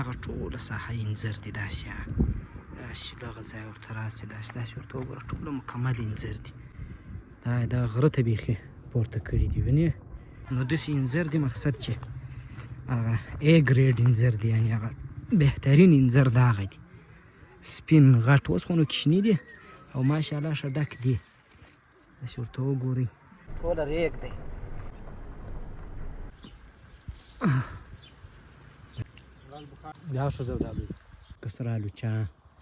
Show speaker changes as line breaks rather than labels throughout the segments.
هغه ټوله ساحه انځر دي داسې دغه ځای ورته راسې داسې ورته وګوره ټوله مکمل انځر دي دا غره ته بیخي پورته کړي دي وینې نو داسې انځر دي مقصد چې هغه A ګریډ انځر دي یعنې هغه بهترین انځر د هغه دي سپین غټ اوس خو نو کوچني دي او ماشاءالله ښه ډک دي داسې ورته وګورئ ټوله ریګ دی دا ښه زردالو دی که سره الوچه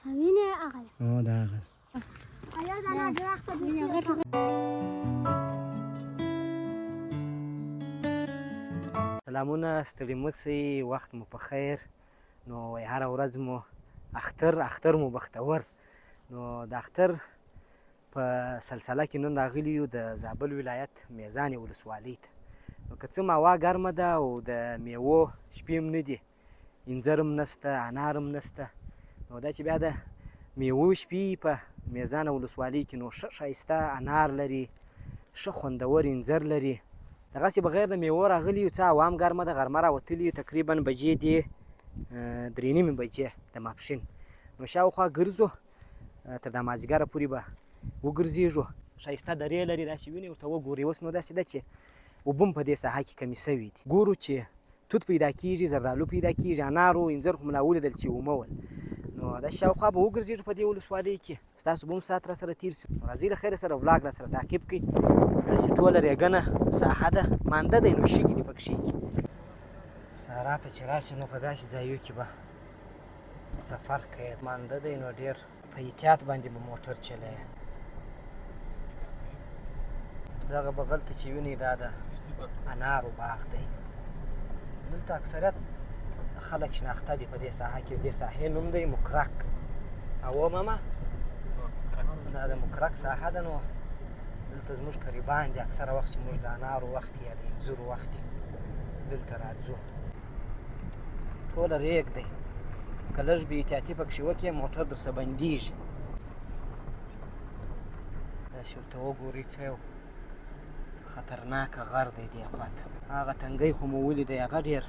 همینه هغه
او دا هغه
آیا دا درخت دی
سلامونه ستړي مه شئ وخت مو په خیر نو هره ورځ مو اختر مو بختور نو د اختر په سلسله کې نن راغلي یو د زابل ولایت میزانې ولسوالۍ ته نو که څه هوا ګرمه ده او د میوو شپې هم نه دي انځر هم نشته انار هم نشته نو دا چې بیا د میوو شپې په میزانه ولسوالۍ کې نو ښه ښایسته انار لري ښه خوندور انځر لري دغسې بغیر د میوو راغلي یو څه هوا هم ګرمه ده غرمه راوتلي یو تقریبا بجې دي 3:30 بجې د ماپښین نو شاوخوا ګرځو تر د مازدیګره پورې به وګرځېږو ښایسته درې لري داسې وینې ورته وګورئ اوس نو داسې ده چې اوبه هم په دې ساحه کې کمې سوي دي ګورو چې توت پیدا کېږي زردالو پیدا کېږي انارو انځر خو ملا ولیدل چې اومه ول نو دا شاوخوا به وګرځېږو په دې ولسوالۍ کې ستاسو به هم ساعت را سره تېر شي راځئ له خیره سره ولاګ را سره تعقیب کړئ داسې ټوله ریګنه ساحه ده مانده دی نو شګې دي پکښې دي سهارا ته چې راشي نو په داسې ځایو کې به سفر کوي مانده دی نو ډېر په احتیاط باندې به موټر چلوي دغه بغل ته چې وینئ دا د انارو باغ دی دلته اکثریت خلک شناخته دي په دې ساحه کې دې ساحې نوم دی مکرک او ماما دا د مکرک ساحه ده نو دلته زموږ قریبان دي اکثره وخت چې موږ د انارو وخت یا د انځرو وخت دلته راځو ټوله ریګ دی که لږ بې احتیاطي پکښې وکړې موټر درسه بندېږي داسې ورته وګورئ څه یو خطرناکه غر دی دې خواته هغه تنګی خو مو ولیدی هغه ډېر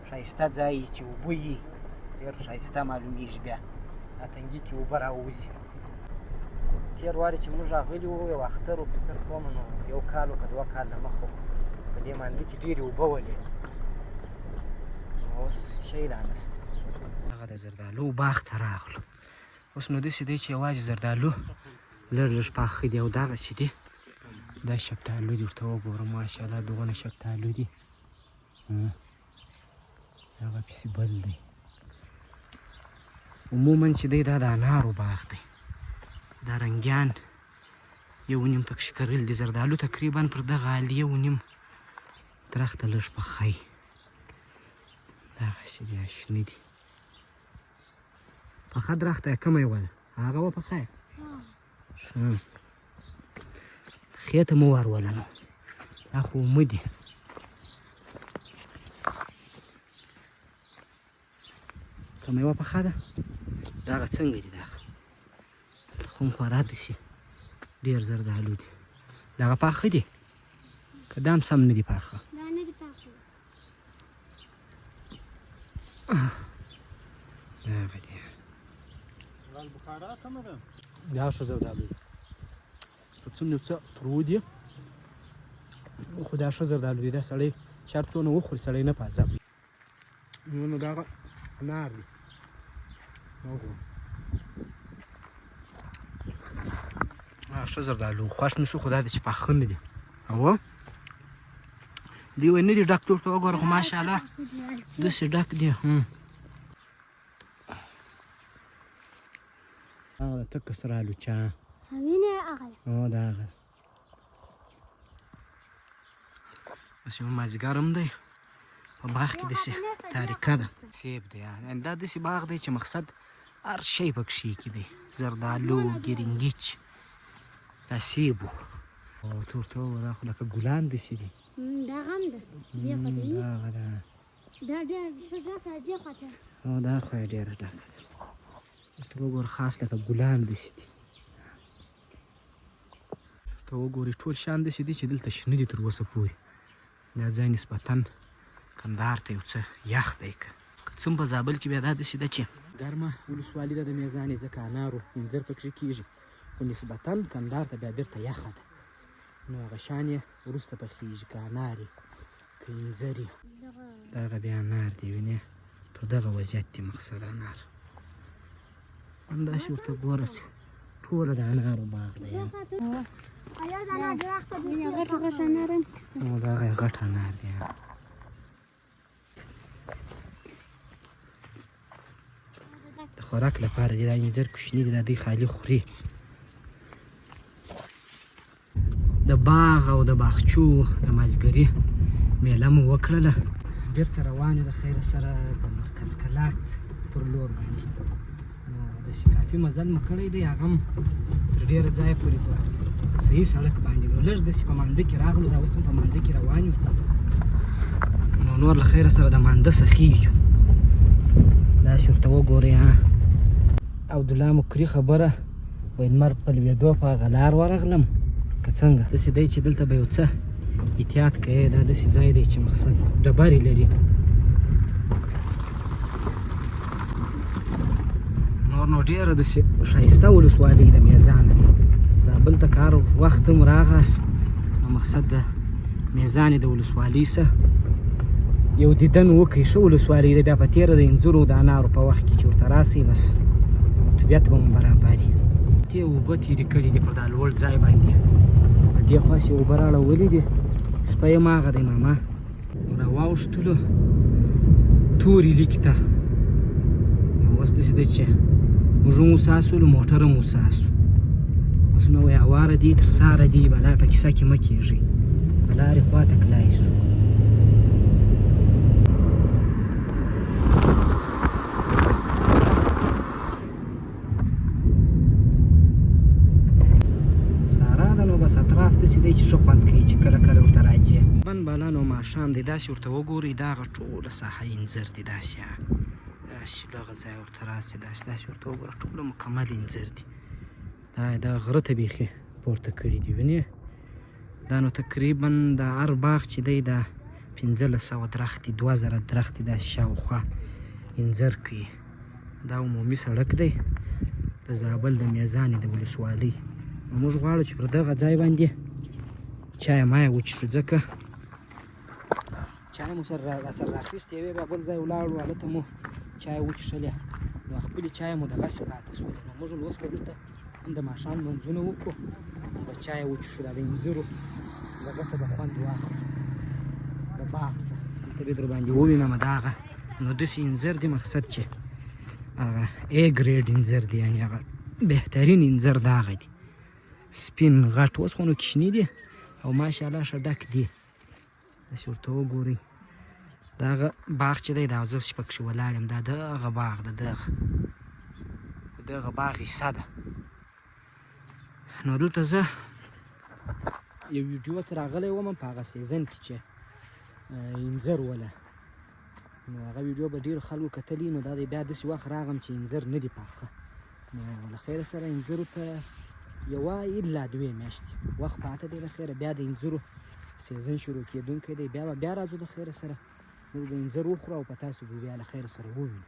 ښایسته ځای چې اوبه یي ډېر ښایسته معلومیږي بیا دا تنګي کې اوبه راوځي تېر وارې چې موږ راغلي وو یو اختر و فکر کوم نو یو کال و که 2 کال دمخه په دې مانده کې ډېرې اوبه ولې نو اوس شی لا نشته هغه د زردالو باغ ته راغلو اوس نو داسې دی چې یوازې زردالو لږ لږ پاخه دي او دغسې دي دا شفتالو دي ورته وګوره ماشاءالله دغونه شفتالو دي هغه پسې بل دی عموما چې دی دا د انارو باغ دی دا رنګیان 1.5 پکښې کرل دي زردالو تقریبا پر دغه حال 1.5 درخته لږ پخی دغسې دي شنه دي پخه درخته یې کومه یوه ده هغه وپخه ښه خېته مو واروله نو دا خو اومه دي کومه یوه پخه ده دغه څنګه دي دغه خو هم خورا داسې ډېر زردالو دي دغه پاخه دي که دا هم سم نه دي پاخه
دا نه دي پاخه
دغه دي
بخارا کومه ده
دا ښه زردالو دي په څومره څه ترو دي خو دا ښه زردالو دي دا سړی چې هر څونه وخوري سړی نه پازه نو دغه انار دي ښه زردالو خوښ نه شو خو دا دی چې پاخه نه دي او دوی وایي نه دي ډک ته ورته وګوره خو ماشاءالله داسې ډک دي هغه د تکه سره الوچه
همینه هغه
او دا هغه اوس یو مازدیګر هم دی په باغ کې داسې تاریکه ده سیب دی دا داسې باغ دی چې مقصد هر شی پکښې کې دی زردالو ګرنګیچ دا سیب و او ته ورته وګوره دا خو لکه ګلان داسې دي
دا هم ده دې خواته
هغه ده
دا ډېر ښه ډکه دې خواته
او دا خو یې ډېره ډکه ده ورته وګوره خاص لکه ګلان داسې دي ورته وګورئ ټول شیان داسې دي چې دلته شنه دي تر اوسه پورې دا ځای نسبتا کندهار ته یو څه یخ دی که که څه په زابل کې بیا دا داسې ده چې ګرمه ولسوالي ده د میزانې، ځکه انارو انځر پکې کېږي، خو نسبتا کندهار ته بیا بېرته یخه ده، نو هغه شان یې وروسته پخېږي، که انار یې که انځر یې. دغه بیا انار دی، وینې په دغه وضعیت دی مقصد انار. همداسې ورته ګوره چې ټوله د انارو باغ دی. دغه یې غټ انار دی. د خوراک لپاره دی، دا انځر کوچني دي، دا دوی خالي خوري. د باغ او د باغچو د مازدیګري میله مو وکړله، بېرته روان یو د خیره سره د مرکز کلات پر لور باندې. نو داسې کافي مزل مو کړی دی، هغه هم تر ډېره ځایه پورې په صحیح سړک باندې و، لږ داسې په مانده کې راغلو، دا اوس هم په مانده کې روان یو. نو نور له خیره سره د مانده څخه خېږو. داسې ورته وګورئ. عبدالله مکري خبره وایي لمر په لوېدو په هغه لار ورغلم که څنګه. داسې دی چې دلته به یو څه احتیاط کوئ، دا داسې ځای دی چې مقصد ډبرې لري. نور نو ډېره داسې ښایسته ولسوالۍ د میزانه. زابل ته کار وخت هم راغاست، نو مقصد د میزانې د ولسوالۍ څه یو دیدن وکړئ. ښه ولسوالۍ ده، بیا په تېره د انځرو د انارو په وخت کې چې ورته راسئ، بس طبیعت به مو برابري. دې اوبه تېرې کړي دي پر دا لوړ ځای باندې، په دې خوا چې اوبه راړولې دي، سپی هم هغه دی ماما. نو راواوښتلو تورې لیکې ته، نو اوس داسې دی چې موږ هم وڅاڅولو، موټر هم وڅاڅو. اوس نو وایي هواره دي تر ساره دي، بلا په کیسه کې مه کېږئ، په لارې خوا ته کلای سو. بس اطراف داسې دی چې ښه خوند کوي چې کله کله ورته راځي. بند بالا نو ماښام دی، داسې ورته وګورئ، دا هغه ټوله ساحه انځر دي، داسې دغه ځای ورته راسئ، داسې ورته وګوره، ټوله مکمل انځر دي. دا یې دغه غره ته بیخي پورته کړي دي، وینې. دا نو تقریبا د هر باغ چې دی دا 1500 درختې، 2000 درختې داسې شاوخوا انځر کوي. دا عمومي سړک دی د زابل د میزانې د ولسوالۍ. موږ غواړو چې پر دغه ځای باندې چای مای وڅښو، ځکه چای مو سره راخیستې وې، بیا بل ځای ولاړو، هلته مو چای وڅښلې، نو خپلې چای مو دغسې پاتې شولې. نو موږ اوس به دلته هم د ماښام لمونځونه وکړو، هم به چای وڅښو، دا د انځرو دغسې به خوند واخلو د باغ څخه. دلته به در باندې ووینم دغه نو داسې انځر دي، مقصد چې هغه A ګریډ انځر دي، یعنې هغه بهترین انځر دغه دي، سپین غټ. اوس خو نو کوچني دي او ماشاءالله ښه ډک دي. داسې ورته وګورئ، دغه باغ چې دی، دا زه چې پکښې ولاړ یم، دا دغه باغ ده، دغه باغ حصه ده. نو دلته زه یو ویډیو ته راغلی وم په هغه سیزن کې چې انځر وله، نو هغه ویډیو به ډېرو خلکو کتلي. نو دا دی بیا داسې وخت راغلم چې انځر نه دي پاخه. نو له خیره سره انځرو ته یوه الا 2 میاشتې وخت پاته دی. له خیره بیا د انځرو سیزن شروع کېدونکی دی، بیا راځو د خیره سره موږ به انځر وخورو او په تاسو به بیا له خیره سره ووینو.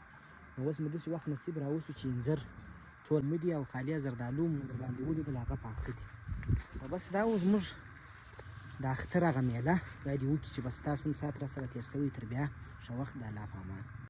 نو اوس مو داسې وخت نصیب راوشو چې انځر ټول مه دي او خالي زردالو مو در باندې ولیدل، هغه پاخه دي. او بس دا اوس موږ د اختر هغه میله باید یې وکړي چې بس تاسو هم ساعت را سره تېر شوی، تر بیا ښه وخت، د الله په امان.